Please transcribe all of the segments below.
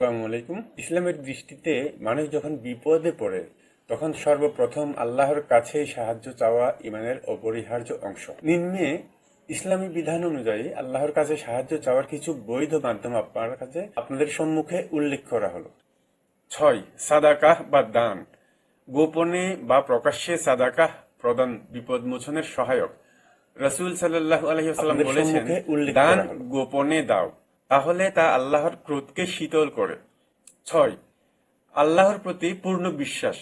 আসসালামু আলাইকুম। ইসলামের দৃষ্টিতে মানুষ যখন বিপদে পড়ে তখন সর্বপ্রথম আল্লাহর কাছেই সাহায্য চাওয়া ইমানের অপরিহার্য অংশ। নিম্নে ইসলামী বিধান অনুযায়ী আল্লাহর কাছে সাহায্য চাওয়ার কিছু বৈধ মাধ্যম আপনাদের সম্মুখে উল্লেখ করা হলো। 6. সাদাকাহ বা দান। গোপনে বা প্রকাশ্যে সাদাকাহ প্রদান বিপদ মোচনের সহায়ক। রাসূল সাল্লাল্লাহু আলাইহি ওয়াসাল্লাম বলেছেন, দান গোপনে দাও, তাহলে তা আল্লাহর ক্রোধকে শীতল করে। 6. আল্লাহর প্রতি পূর্ণ বিশ্বাস।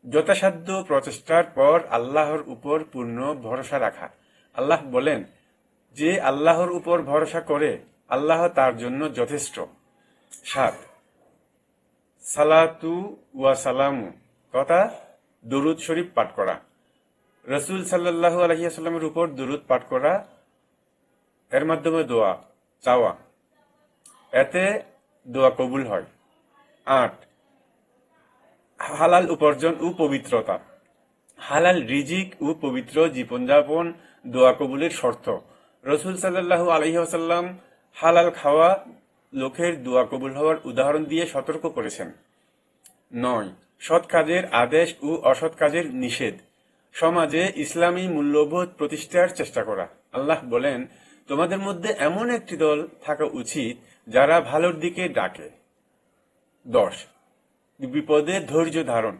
যথাসাধ্য প্রচেষ্টার পর আল্লাহর উপর পূর্ণ ভরসা রাখা। আল্লাহ বলেন, যে আল্লাহর উপর ভরসা করে আল্লাহ তার জন্য যথেষ্ট। 7. সালাতু ওয়া সালামু তথা দরুদ শরীফ পাঠ করা। রাসূল সাল্লাল্লাহু আলাইহি ওয়াসাল্লামের উপর দরুদ পাঠ করা, এর মাধ্যমে দোয়া চাওয়া, এতে দোয়া কবুল হয়। 8. হালাল উপার্জন ও পবিত্রতা। হালাল রিজিক ও পবিত্র জীবনযাপন দোয়া কবুলের শর্ত। রাসূল সাল্লাল্লাহু আলাইহি ওয়াসাল্লাম হালাল খাওয়া লোকের দোয়া কবুল হওয়ার উদাহরণ দিয়ে সতর্ক করেছেন। 9. সৎ কাজের আদেশ ও অসৎ কাজের নিষেধ। সমাজে ইসলামী মূল্যবোধ প্রতিষ্ঠার চেষ্টা করা। আল্লাহ বলেন, তোমাদের মধ্যে এমন একটি দল থাকা উচিত যারা ভালোর দিকে ডাকে। 10. বিপদে ধৈর্য ধারণ।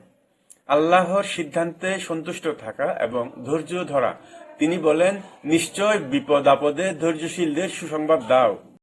আল্লাহর সিদ্ধান্তে সন্তুষ্ট থাকা এবং ধৈর্য ধরা। তিনি বলেন, নিশ্চয় বিপদ আপদে ধৈর্যশীলদের সুসংবাদ দাও।